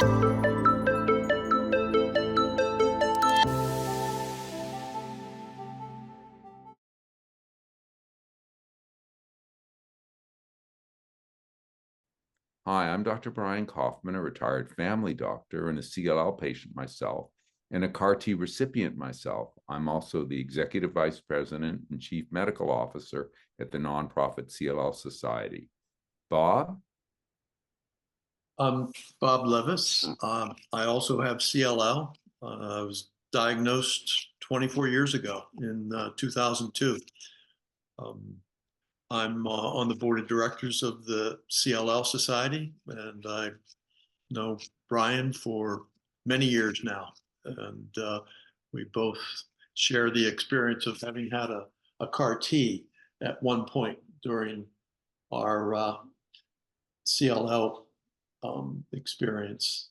Hi, I'm Dr. Brian Kaufman, a retired family doctor and a CLL patient myself, and a CAR T recipient myself. I'm also the Executive Vice President and Chief Medical Officer at the nonprofit CLL Society. Bob? I'm Bob Levis. I also have CLL. I was diagnosed 24 years ago in 2002. Um, I'm on the board of directors of the CLL Society, and I know Brian for many years now. And we both share the experience of having had a CAR T at one point during our CLL experience.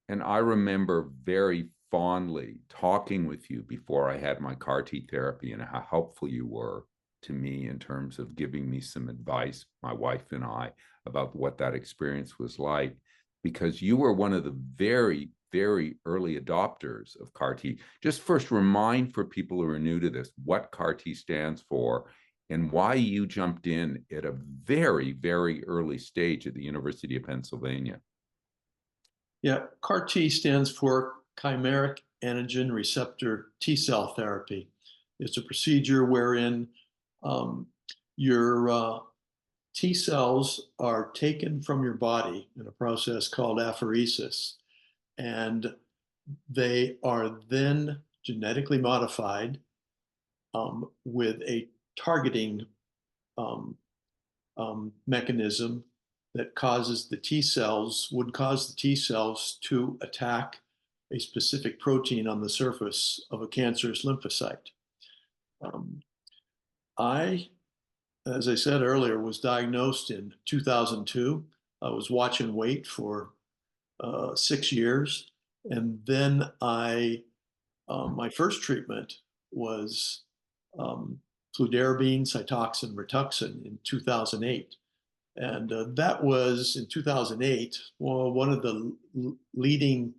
And I remember very fondly talking with you before I had my CAR T therapy and how helpful you were to me in terms of giving me some advice, my wife and I, about what that experience was like, because you were one of the very, very early adopters of CAR T. Just first remind for people who are new to this what CAR T stands for and why you jumped in at a very, very early stage at the University of Pennsylvania. Yeah, CAR T stands for chimeric antigen receptor T cell therapy. It's a procedure wherein um, your T cells are taken from your body in a process called apheresis, and they are then genetically modified with a targeting um, mechanism that would cause the T cells to attack a specific protein on the surface of a cancerous lymphocyte. Um, I, as I said earlier, was diagnosed in 2002. I was watch and wait for 6 years. And then my first treatment was fludarabine, Cytoxan, Rituxan in 2008. And that was in 2008, well, one of the leading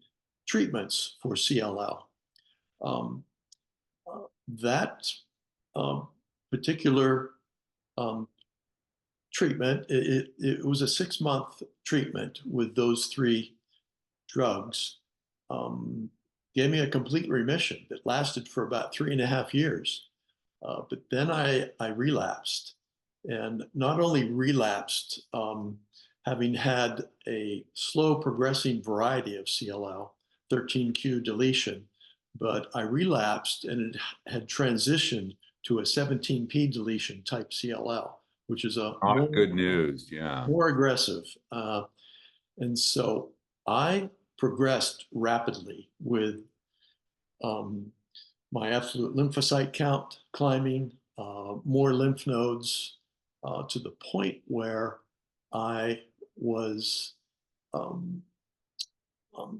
treatments for CLL. Um, that um, particular um, treatment, it was a 6-month treatment with those 3 drugs, gave me a complete remission that lasted for about 3.5 years. But then I relapsed, and not only relapsed, having had a slow progressing variety of CLL, 13q deletion, but I relapsed and it had transitioned to a 17p deletion type CLL, which is a Not good news, yeah. more aggressive. And so I progressed rapidly with um, my absolute lymphocyte count climbing, more lymph nodes, to the point where I was um,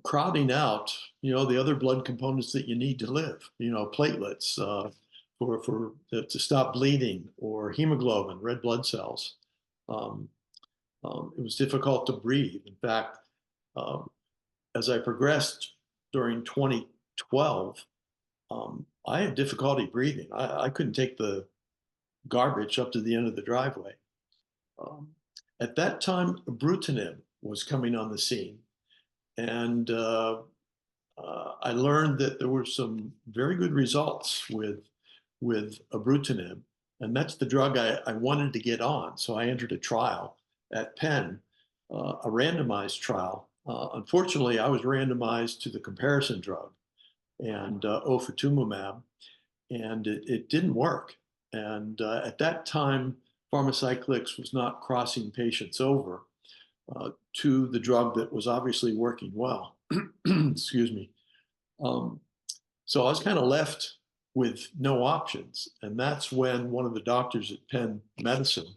crowding out, the other blood components that you need to live, platelets to stop bleeding, or hemoglobin, red blood cells. Um, it was difficult to breathe. In fact, um, as I progressed during 2012, I had difficulty breathing. I couldn't take the garbage up to the end of the driveway. Um, at that time, ibrutinib was coming on the scene, and I learned that there were some very good results with ibrutinib, and that's the drug I wanted to get on. So I entered a trial at Penn, a randomized trial. Unfortunately, I was randomized to the comparison drug and ofatumumab, and it didn't work. And at that time, pharmacyclics was not crossing patients over to the drug that was obviously working well. Excuse me. Um, so I was kind of left with no options. And that's when one of the doctors at Penn Medicine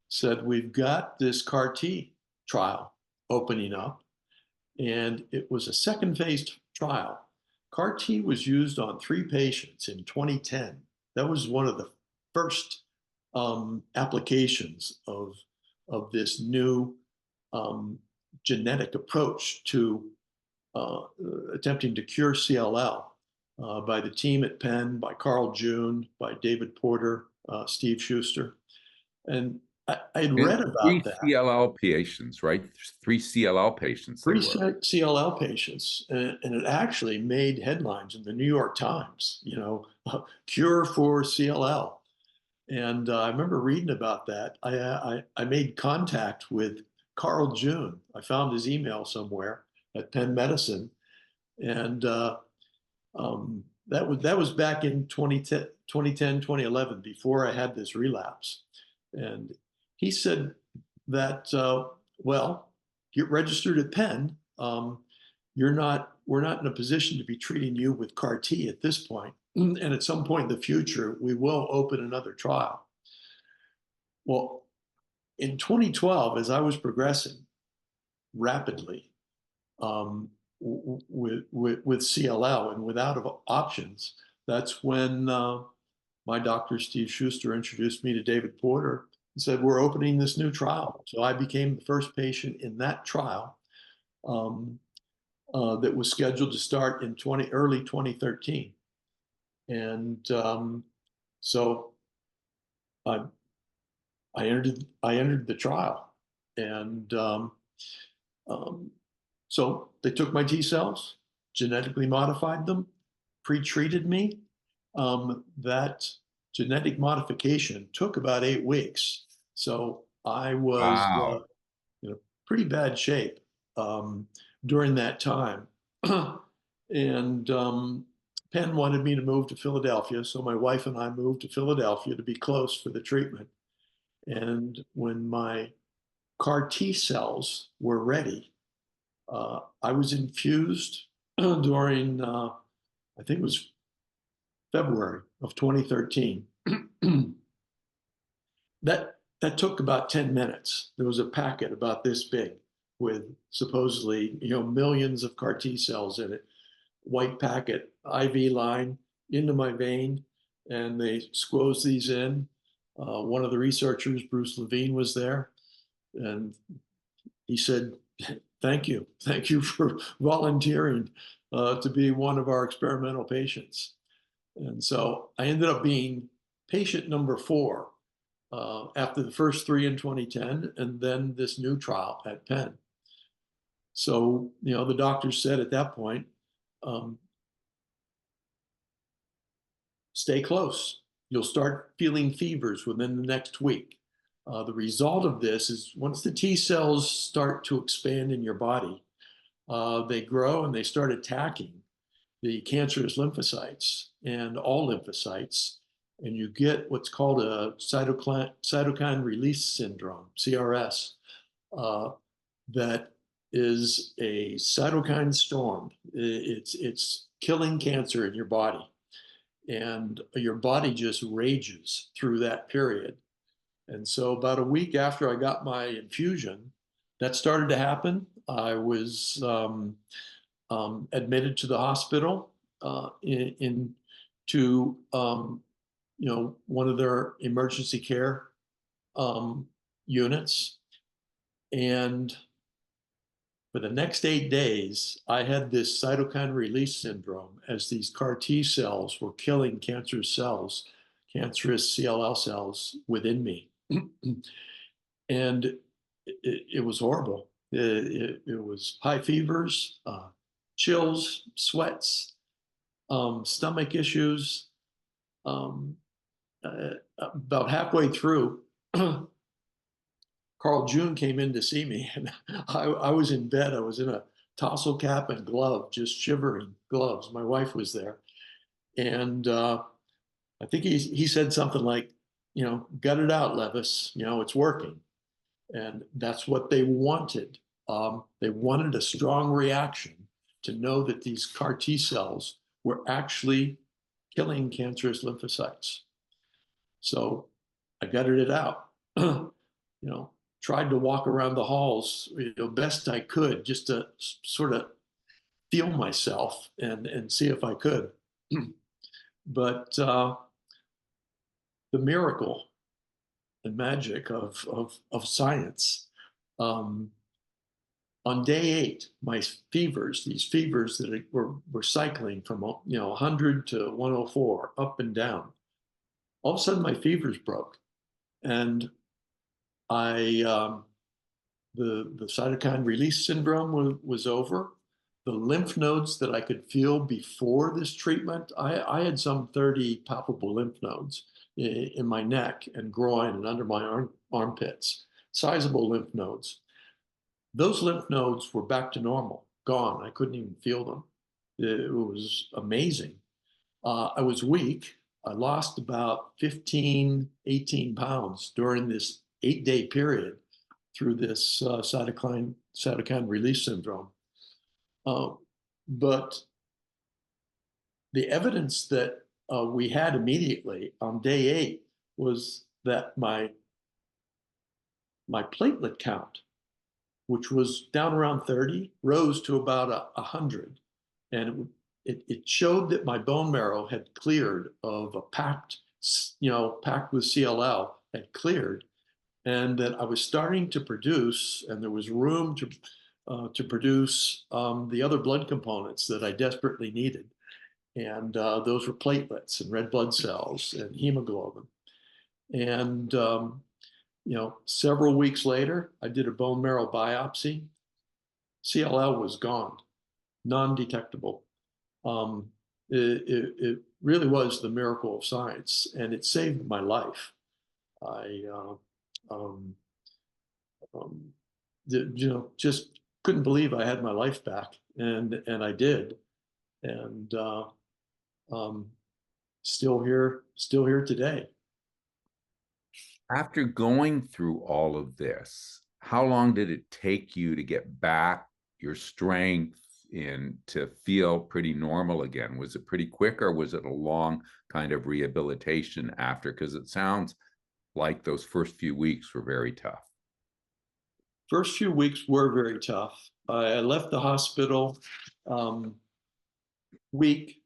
said, "We've got this CAR T trial opening up." And it was a second phase trial. CAR T was used on 3 patients in 2010. That was one of the first applications of this new genetic approach to uh, attempting to cure CLL by the team at Penn, by Carl June, by David Porter, Steve Schuster. And I had read And three about that. CLL patients, right? There's three CLL patients they Three were. CLL patients, and it actually made headlines in the New York Times, cure for CLL. And I remember reading about that. I made contact with Carl June. I found his email somewhere at Penn Medicine, and that was back in 2010, 2011, before I had this relapse. And he said that, well, get registered at Penn. We're not in a position to be treating you with CAR T at this point. And at some point in the future, we will open another trial. Well, in 2012, as I was progressing rapidly with CLL and without options, that's when my doctor, Steve Schuster, introduced me to David Porter and said, we're opening this new trial. So I became the first patient in that trial um, that was scheduled to start in early 2013. And so I, I entered the trial. And um, so they took my T cells, genetically modified them, pre-treated me. That genetic modification took about 8 weeks. So I was Wow. pretty bad shape um, during that time. And Penn wanted me to move to Philadelphia. So my wife and I moved to Philadelphia to be close for the treatment. And when my CAR T cells were ready, I was infused during, I think it was February of 2013. That took about 10 minutes. There was a packet about this big with supposedly, millions of CAR T cells in it. White packet, IV line into my vein, and they squoze these in. One of the researchers, Bruce Levine, was there, and he said, "Thank you, thank you for volunteering to be one of our experimental patients." And so I ended up being patient number 4 after the first 3 in 2010, and then this new trial at Penn. So, the doctors said at that point, um, stay close. You'll start feeling fevers within the next week. The result of this is once the T cells start to expand in your body, they grow and they start attacking the cancerous lymphocytes and all lymphocytes, and you get what's called a cytokine release syndrome, CRS, uh, that is a cytokine storm. It's killing cancer in your body, and your body just rages through that period. And so, about a week after I got my infusion, that started to happen. I was admitted to the hospital into one of their emergency care um, units, and for the next 8 days, I had this cytokine release syndrome as these CAR T cells were killing cancerous cells, cancerous CLL cells within me. And it was horrible. It was high fevers, chills, sweats, stomach issues. Um, about halfway through, Carl June came in to see me, and I was in bed. I was in a tassel cap and glove, just shivering gloves. My wife was there, and I think he said something like, "Gut it out, Levis. It's working," and that's what they wanted. They wanted a strong reaction to know that these CAR T cells were actually killing cancerous lymphocytes. So I gutted it out. you know, Tried to walk around the halls, best I could, just to sort of feel myself and see if I could. But the miracle and magic of science um, on day 8, my fevers, these fevers that were cycling from 100 to 104, up and down. All of a sudden, my fevers broke, and I the cytokine release syndrome was over. The lymph nodes that I could feel before this treatment, I had some 30 palpable lymph nodes in my neck and groin and under my armpits, sizable lymph nodes. Those lymph nodes were back to normal, gone. I couldn't even feel them. It was amazing. I was weak. I lost about 15, 18 pounds during this 8-day period through this cytokine release syndrome. But the evidence that we had immediately on day 8 was that my platelet count, which was down around 30, rose to about 100. And it showed that my bone marrow had cleared of a packed with CLL, had cleared, and that I was starting to produce, and there was room to produce the other blood components that I desperately needed. And those were platelets and red blood cells and hemoglobin. And several weeks later, I did a bone marrow biopsy. CLL was gone, non-detectable. It really was the miracle of science, and it saved my life. I just couldn't believe I had my life back, and I did, and still here today. After going through all of this, how long did it take you to get back your strength and to feel pretty normal again? Was it pretty quick, or was it a long kind of rehabilitation after? Because it sounds like those first few weeks were very tough. First few weeks were very tough. I left the hospital weak.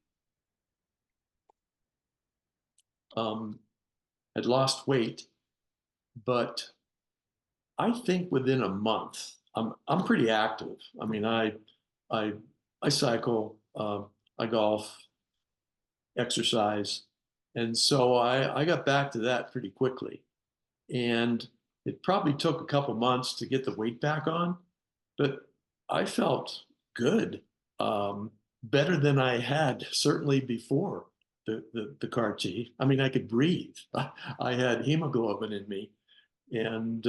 I'd lost weight, but I think within a month, I'm pretty active. I mean, I cycle, I golf, exercise, and so I got back to that pretty quickly. And it probably took a couple months to get the weight back on, but I felt good, better than I had certainly before the CAR T. I mean, I could breathe. I had hemoglobin in me, and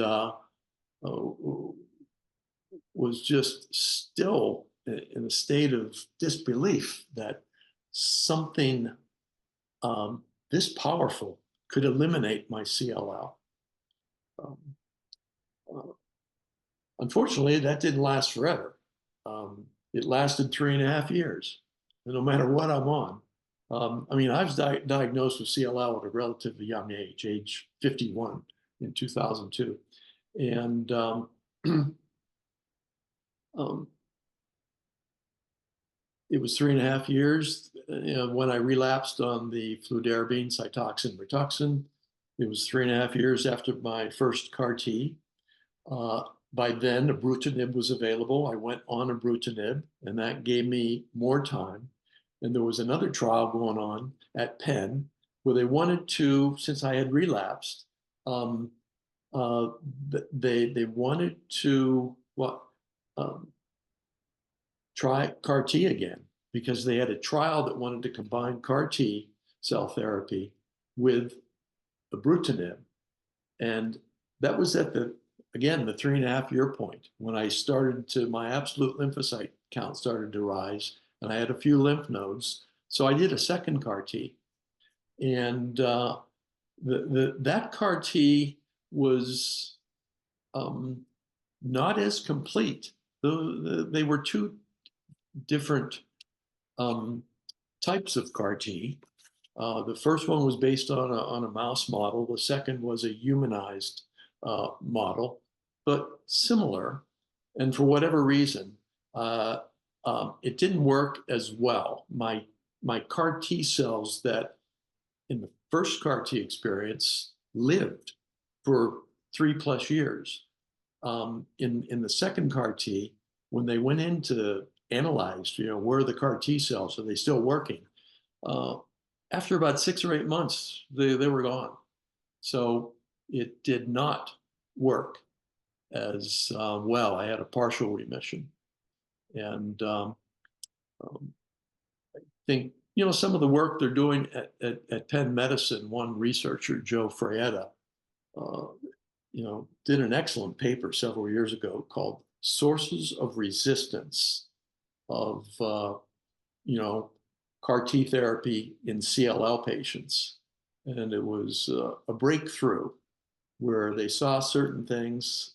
was just still in a state of disbelief that something this powerful could eliminate my CLL. Um, uh, Unfortunately, that didn't last forever. It lasted 3.5 years, and no matter what I'm on. I mean, I was diagnosed with CLL at a relatively young age 51 in 2002. And it was 3.5 years when I relapsed on the fludarabine, Cytoxan, Rituxan. It was 3.5 years after my first CAR T. By then, ibrutinib was available. I went on ibrutinib, and that gave me more time. And there was another trial going on at Penn where they wanted to, since I had relapsed, they wanted to try CAR T again, because they had a trial that wanted to combine CAR T cell therapy with ibrutinib. And that was at the 3.5 year point when I started to, my absolute lymphocyte count started to rise, and I had a few lymph nodes. So I did a second CAR T. And that CAR T was not as complete. They were two different types of CAR T. The first one was based on a mouse model. The second was a humanized model, but similar. And for whatever reason, it didn't work as well. My CAR T cells that in the first CAR T experience lived for 3+ years. In the second CAR T, when they went in to analyze, where are the CAR T cells? Are they still working? Uh, After about 6 or 8 months, they were gone. So it did not work as well. I had a partial remission. And um, think, some of the work they're doing at Penn Medicine, one researcher, Joe Frietta, uh, did an excellent paper several years ago called Sources of Resistance of, CAR T therapy in CLL patients. And it was a breakthrough where they saw certain things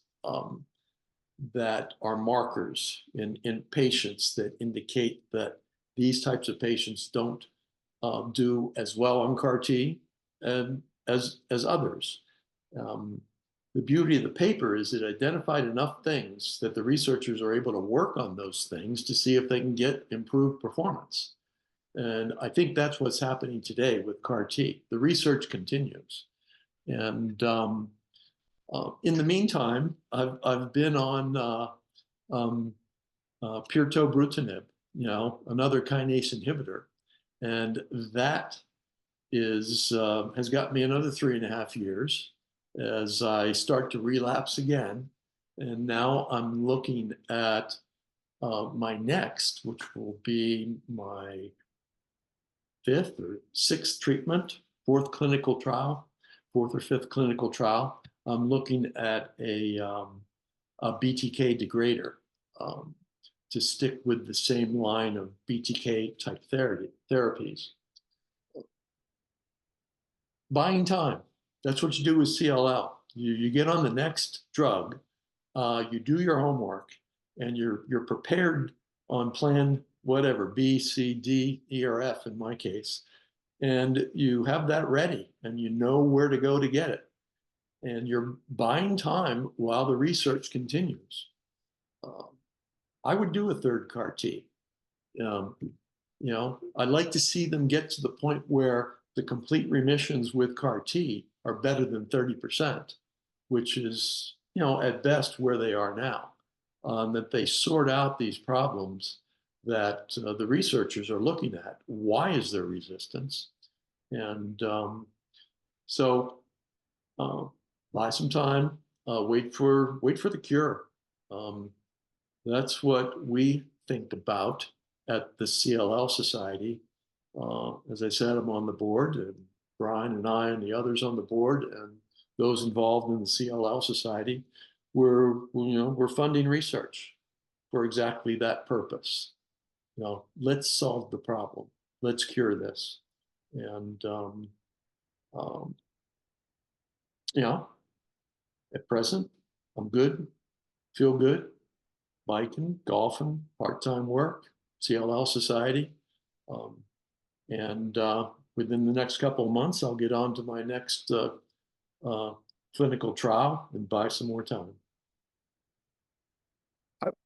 that are markers in patients that indicate that these types of patients don't do as well on CAR T as others. Um, the beauty of the paper is it identified enough things that the researchers are able to work on those things to see if they can get improved performance. And I think that's what's happening today with CAR T. The research continues. And in the meantime, I've been on um, pirtobrutinib, another kinase inhibitor, and that is has got me another 3.5 years as I start to relapse again. And now I'm looking at my next, which will be my fifth or sixth treatment, fourth or fifth clinical trial. I'm looking at a BTK degrader um, to stick with the same line of BTK type therapies. Buying time. That's what you do with CLL. You get on the next drug, you do your homework, and you're prepared on plan whatever, B, C, D, E, or F in my case, and you have that ready and you know where to go to get it. And you're buying time while the research continues. Uh, I would do a third CAR T. Um, I'd like to see them get to the point where the complete remissions with CAR T are better than 30%, which is, at best where they are now. That they sort out these problems that the researchers are looking at. Why is there resistance? And so uh, buy some time, wait for the cure. Um, that's what we think about at the CLL Society. As I said, I'm on the board, and Brian and I and the others on the board, and those involved in the CLL Society, we're funding research for exactly that purpose. Let's solve the problem. Let's cure this. And um, you know, at present, I'm good, feel good, biking, golfing, part-time work, CLL Society. Um, and within the next couple of months, I'll get on to my next uh, clinical trial and buy some more time.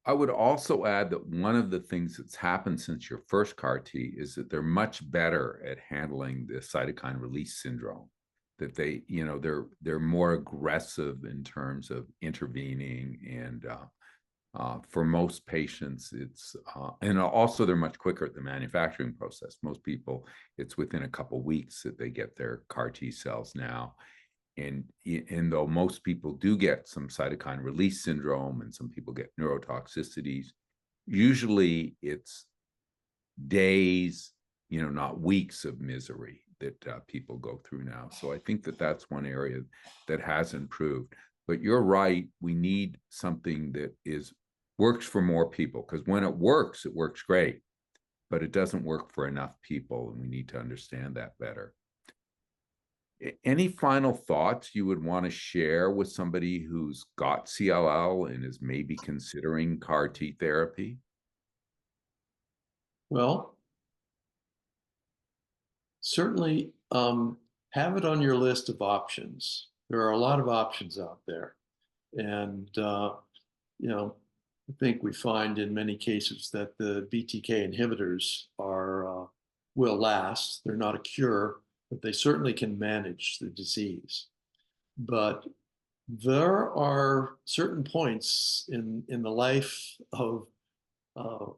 I would also add that one of the things that's happened since your first CAR T is that they're much better at handling the cytokine release syndrome. That they're more aggressive in terms of intervening, and for most patients, and also they're much quicker at the manufacturing process. Most people, it's within a couple weeks that they get their CAR T cells now. And though most people do get some cytokine release syndrome and some people get neurotoxicities, usually it's days, not weeks of misery that people go through now. So I think that that's one area that has improved. But you're right, we need something that works for more people, because when it works great, but it doesn't work for enough people, and we need to understand that better. Any final thoughts you would want to share with somebody who's got CLL and is maybe considering CAR T therapy? Well, certainly have it on your list of options. There are a lot of options out there. And, I think we find in many cases that the BTK inhibitors will last. They're not a cure, but they certainly can manage the disease. But there are certain points in the life of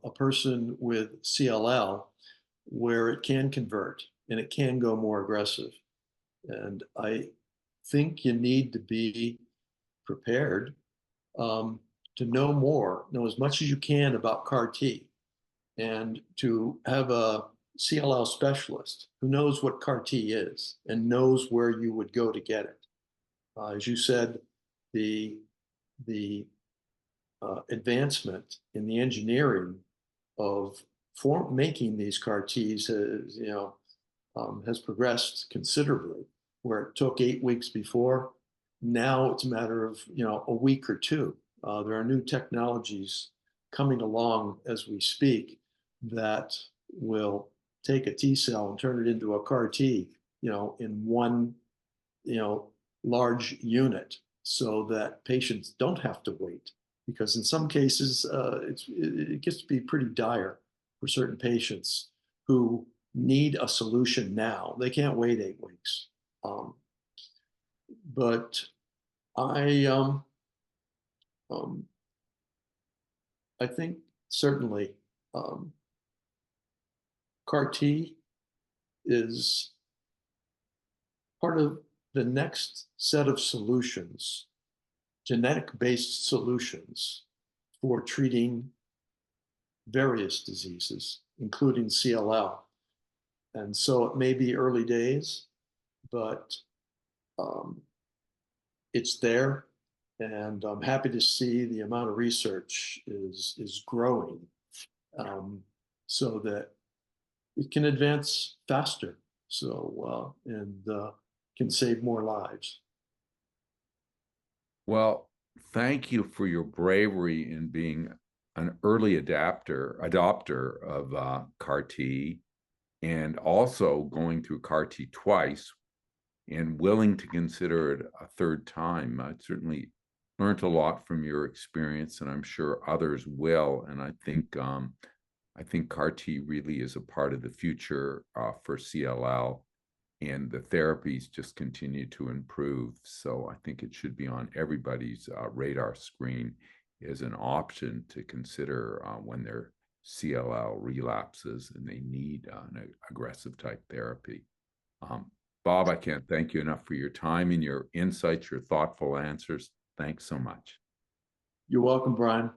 a person with CLL where it can convert and it can go more aggressive. And I think you need to be prepared to know more, know as much as you can about CAR T, and to have a CLL specialist who knows what CAR T is and knows where you would go to get it. As you said, the the advancement in the engineering of making these CAR Ts has, has progressed considerably. Where it took 8 weeks before, now it's a matter of a week or two. There are new technologies coming along as we speak that will take a T cell and turn it into a CAR T, in one, you know, large unit, so that patients don't have to wait. Because in some cases, it gets to be pretty dire for certain patients who need a solution now. They can't wait 8 weeks. But I, um, um, I think certainly um, CAR T is part of the next set of solutions, genetic-based solutions for treating various diseases, including CLL. And so it may be early days, but um, it's there. And I'm happy to see the amount of research is growing, so that it can advance faster. So and can save more lives. Well, thank you for your bravery in being an early adopter of CAR T, and also going through CAR T twice and willing to consider it a third time. I certainly learned a lot from your experience, and I'm sure others will. And I think CAR T really is a part of the future for CLL, and the therapies just continue to improve. So I think it should be on everybody's radar screen as an option to consider when their CLL relapses and they need an aggressive type therapy. Um, Bob, I can't thank you enough for your time and your insights, your thoughtful answers. Thanks so much. You're welcome, Brian.